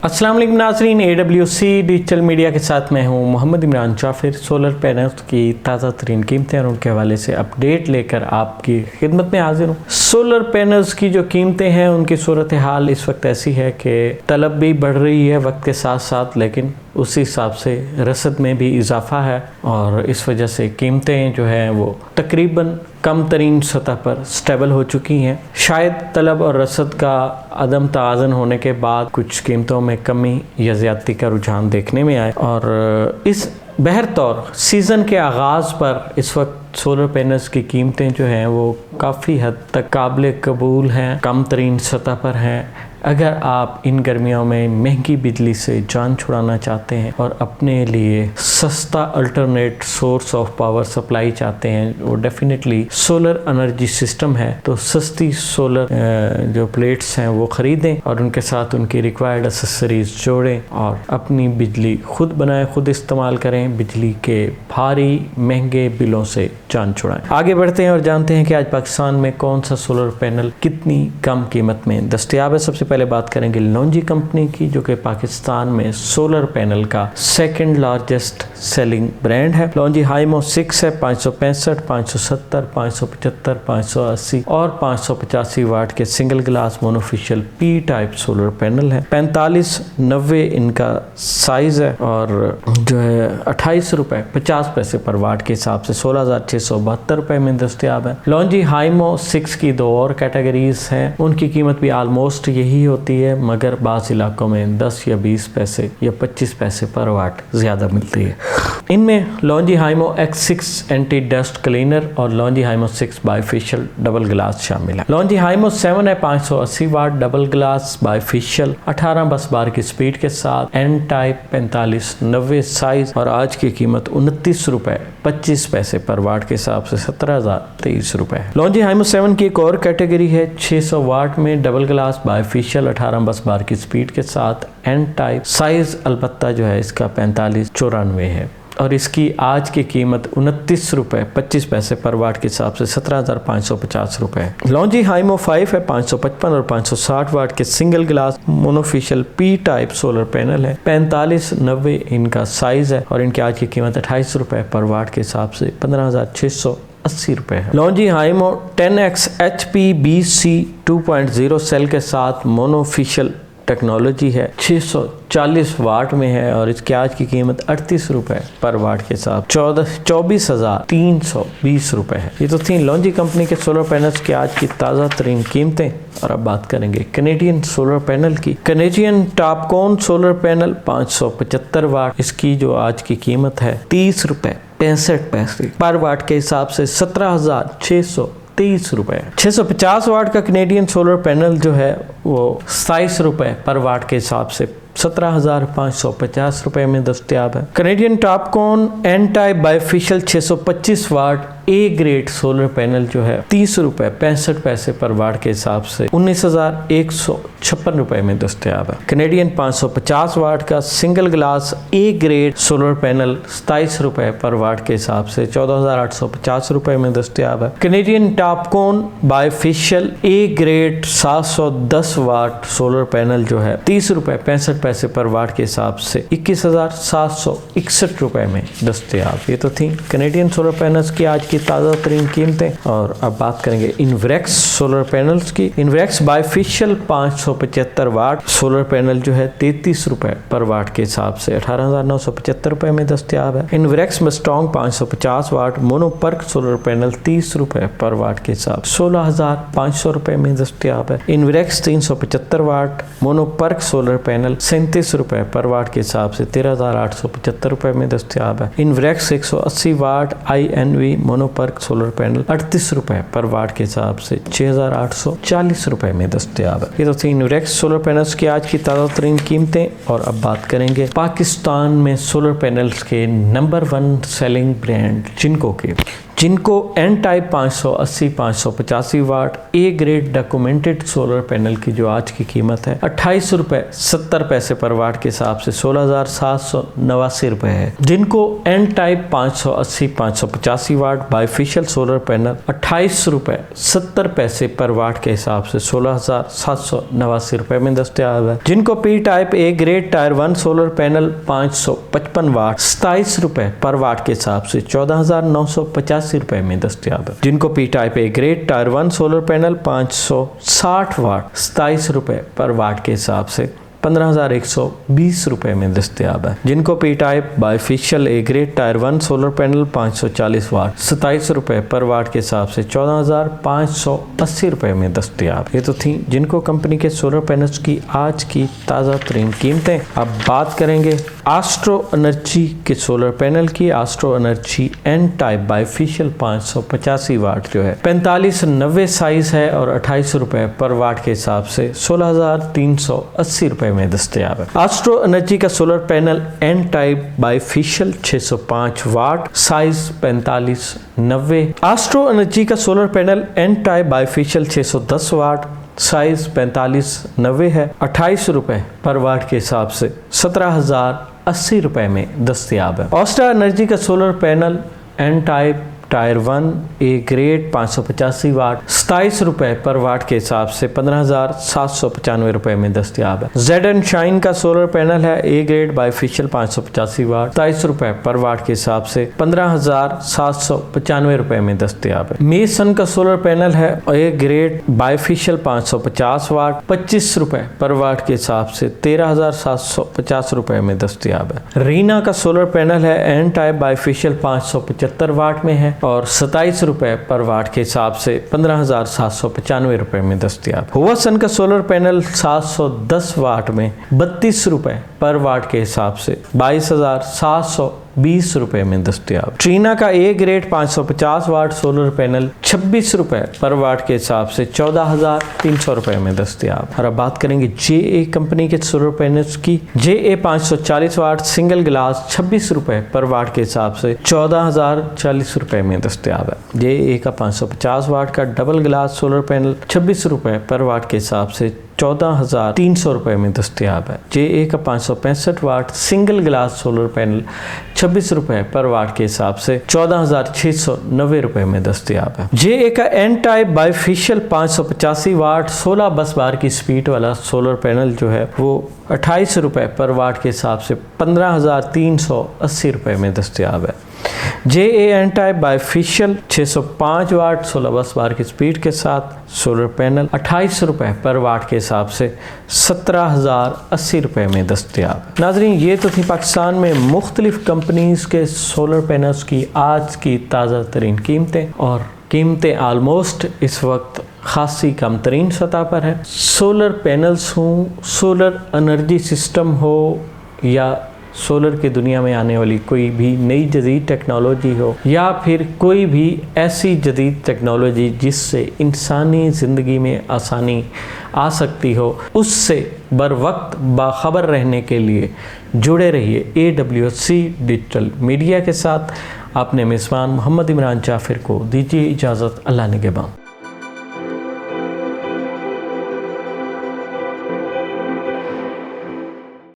अस्सलाम वालेकुम नाज़रीन, AWC डिजिटल मीडिया के साथ मैं हूं मोहम्मद इमरान जाफिर। सोलर पैनल्स की ताज़ा तरीन कीमतें और उनके हवाले से अपडेट लेकर आपकी खिदमत में हाजिर हूं। सोलर पैनल्स की जो कीमतें हैं उनकी सूरत हाल इस वक्त ऐसी है कि तलब भी बढ़ रही है वक्त के साथ साथ, लेकिन उसी हिसाब से रसद में भी इजाफा है और इस वजह से कीमतें जो हैं वो तकरीबन कम तरीन सतह पर स्टेबल हो चुकी हैं। शायद तलब और रसद का अदम तवाज़ुन होने के बाद कुछ कीमतों में कमी या ज़्यादती का रुझान देखने में आए और इस बहरतौर सीज़न के आगाज़ पर इस वक्त सोलर पैनल्स की कीमतें जो हैं वो काफ़ी हद तक काबिल कबूल हैं, कम तरीन सतह पर हैं। अगर आप इन गर्मियों में महंगी बिजली से जान छुड़ाना चाहते हैं और अपने लिए सस्ता alternate source of power supply चाहते हैं, वो डेफिनेटली सोलर एनर्जी सिस्टम है, तो सस्ती सोलर जो प्लेट्स हैं वो ख़रीदें और उनके साथ उनकी रिक्वायर्ड एक्सेसरीज जोड़ें और अपनी बिजली खुद बनाएं, खुद इस्तेमाल करें, बिजली के भारी महंगे बिलों से जान छुड़ाएं। आगे बढ़ते हैं और जानते हैं कि आज पाकिस्तान में कौन सा सोलर पैनल कितनी कम कीमत में दस्तयाब है। सबसे पहले बात करेंगे लॉन्जी कंपनी की, जो कि पाकिस्तान में सोलर पैनल का सेकंड लार्जेस्ट सेलिंग ब्रांड है। लॉन्जी हाइमो 6 है, 565, 570, 575, 580 और 585 वाट के single glass monofacial P type solar panel है। 4590 इनका साइज है और जो है 28 रुपए 50 पैसे पर वाट के हिसाब से 16,672 रुपए में दस्तयाब है। लॉन्जी हाइमो 6 की दो और कैटेगरीज हैं, उनकी कीमत भी आलमोस्ट यही होती है, मगर बाज़ इलाकों में 10 या 20 पैसे या 25 पैसे पर वाट ज़्यादा मिलती है। इनमें LONGi HiMO X6 anti dust cleaner और LONGi HiMO 6 bifacial double glass शामिल है। लॉन्जी हाइमो 7 है, 580 वाट डबल ग्लास बाइफेशियल 18 बस बार की स्पीड के साथ, एन टाइप 4590 साइज और आज की कीमत 29 रुपए 25 पैसे पर वाट के हिसाब से 17,023 रुपए है। लॉन्जी हाइमो 7 की एक और कैटेगरी है 600 वाट में डबल ग्लास बाइफेशियल 18 बस बार की स्पीड के साथ, एन टाइप साइज अलबत्ता जो है इसका 4594 है और इसकी आज की कीमत 29 रुपए 25 पैसे पर वाट के हिसाब से 17,550 रुपए है। लॉन्जी हाइमो 5 है, 555 और 560 वाट के single glass monofacial P type solar panel है। 4590 इनका साइज है और इनकी आज की कीमत 28 रुपए पर वाट के हिसाब से 15,680 रुपए है। लॉन्जी हाइमो 10X HPBC 2.0 सेल के साथ मोनोफिशियल टेक्नोलॉजी है, 640 वाट में है और इसकी आज की कीमत 38 रुपए पर वाट के साथ 24,320 रुपए है। ये तो थी लॉन्जी कंपनी के सोलर पैनल्स की आज की ताज़ा तरीन कीमतें और अब बात करेंगे कैनेडियन सोलर पैनल की। कैनेडियन टॉपकॉन सोलर पैनल 575 वाट, इसकी जो आज की कीमत है 30 रुपए 65 पैसे पर वाट के हिसाब से 17,623 रुपए। 650 वाट का कैनेडियन सोलर पैनल जो है वो 27 रुपए पर वाट के हिसाब से 17,550 रुपए में दस्तयाब है। Canadian Topcon N type bifacial 625 watt A grade solar panel जो है 30 रुपए 65 पैसे पर वाट के हिसाब से 19,156 रुपए में दस्तयाब है। कैनेडियन 550 वाट का सिंगल ग्लास ए ग्रेड सोलर पैनल 27 रुपए पर वाट के हिसाब से 14,850 रुपए में दस्तयाब है। Canadian Topcon bifacial A grade 710 watt solar panel जो है 30 रुपए 65 पैसे पर वाट के हिसाब से 21,761 रुपए में दस्तयाब। ये तो थी कैनेडियन सोलर पैनल्स की आज की ताज़ा तरीन कीमतें और अब बात करेंगे इन्वेक्स सोलर पैनल्स की। इन्वेक्स बाइफेशियल 575 वाट सोलर पैनल जो है 33 रुपए पर वाट के हिसाब से 18,975 रुपए में दस्तयाब है। इन्वेक्स मस्टोंग 550 वाट मोनोपर्क सोलर पैनल 30 रुपए पर वाट के हिसाब 16,500 रुपए में दस्तयाब है। इन्वेक्स 375 वाट मोनोपर्क सोलर पैनल 37 रुपए पर वाट के हिसाब से 13,875 रुपए में दस्तयाब है। इन्वेक्स 180 वाट INV मोनोपर्क सोलर पैनल 38 रुपए पर वाट के हिसाब से 6,840 रुपए में दस्तयाब है। ये तो थी इन्वेक्स सोलर पैनल्स की आज की ताज़ा तरीन कीमतें और अब बात करेंगे पाकिस्तान में सोलर पैनल्स के नंबर 1 सेलिंग ब्रांड जिनको के जिनको N type 580 585 watt A grade documented solar panel की जो आज की कीमत है 28 रुपए 70 पैसे पर वाट के हिसाब से 16,789 रुपए है। जिनको एन टाइप 580 585 वाट बाइफेशियल सोलर पैनल 28 रुपए 70 पैसे पर वाट के हिसाब से 16,789 रुपए में दस्तयाब है। जिनको P type A grade tyre 1 solar panel 555 वाट 27 रुपए पर वाट के हिसाब से 14,985 रुपए में दस्तयाब है। जिनको P type A grade tyre 1 solar panel 560 वाट 27 रुपए पर वाट के हिसाब से 15,120 रुपए में दस्तयाब है। जिनको P type bifacial A grade tyre 1 solar panel 540 वाट 27 रुपए पर वाट के हिसाब से 14,580 रुपए में दस्तयाब। ये तो थी जिनको कंपनी के सोलर पैनल्स की आज की ताज़ा तरीन कीमतें। अब बात करेंगे एस्ट्रो एनर्जी के सोलर पैनल की। Astro energy N type bifacial 585 watt जो है 4590 साइज है और 28 रुपए पर वाट के हिसाब से 16,380 रुपए में दस्तयाब है। एस्ट्रो एनर्जी का solar panel N type bifacial 605 watt size 4590। Astro energy का solar panel N type bifacial 610 watt size 4590 है। 28 रुपए पर वाट के हिसाब से 17,080 रुपए में दस्तयाब है। ऑस्टा एनर्जी का solar panel N type tier 1 A grade 585 watt 27 रुपए पर वाट के हिसाब से 15,795 रुपए में दस्तयाब है। जेड एंड शाइन का सोलर पैनल है ए ग्रेड बाइफेशियल 585 वाट 27 रुपए पर वाट के हिसाब से 15,795 रुपए में दस्तयाब है। मेसन का सोलर पैनल है ए ग्रेड बाइफेशियल 550 वाट 25 रुपए पर वाट के हिसाब से 13,750 रुपए में दस्तयाब है। रीना का सोलर पैनल है एन टाइप बाइफेशियल 575 वाट में है और 27 रुपए पर वाट के हिसाब से 15,795 रुपए में दस्तयाब। हुआसन का सोलर पैनल 710 वाट में 32 रुपए पर वाट के हिसाब से 22,720 रुपए में दस्तयाब। ट्रीना का A grade 550 watt solar panel 26 रुपए पर वाट के हिसाब से 14,300 रुपए में दस्तयाब। और अब बात करेंगे JA कंपनी के सोलर पैनल्स की। JA 540 वाट सिंगल ग्लास 26 रुपए पर वाट के हिसाब से 14,040 रुपए में दस्तयाब है। JA का 550 वाट का डबल ग्लास सोलर पैनल 26 रुपए पर वाट के हिसाब से 14,300 रुपए में दस्तयाब है। JA का 565 watt single glass solar panel 26 रुपए पर वाट के हिसाब से 14,690 रुपए में दस्तयाब है। JA का एन टाइप बाइफेशियल 585 वाट 16 बस बार की स्पीड वाला सोलर पैनल जो है वो 28 रुपए पर वाट के हिसाब से 15,380 रुपए में दस्तयाब है। JA एन टाइप बाइफेशियल 605 वाट 16 बस बार की स्पीड के साथ सोलर पैनल 28 रुपए पर वाट के हिसाब से 17,080 रुपए में दस्तयाब। नाजरीन, ये तो थी पाकिस्तान में मुख्तलिफ कंपनीज के सोलर पैनल्स की आज की ताज़ा तरीन कीमतें, और कीमतें आलमोस्ट इस वक्त खासी कम तरीन सतह पर है। सोलर पैनल्स हों, सोलर एनर्जी सिस्टम हो या सोलर की दुनिया में आने वाली कोई भी नई जदीद टेक्नोलॉजी हो या फिर कोई भी ऐसी जदीद टेक्नोलॉजी जिससे इंसानी ज़िंदगी में आसानी आ सकती हो, उससे बर वक्त बाखबर रहने के लिए जुड़े रहिए AWC डिजिटल मीडिया के साथ। अपने मेज़बान मोहम्मद इमरान जाफिर को दीजिए इजाज़त। अल्लाह निगहबान।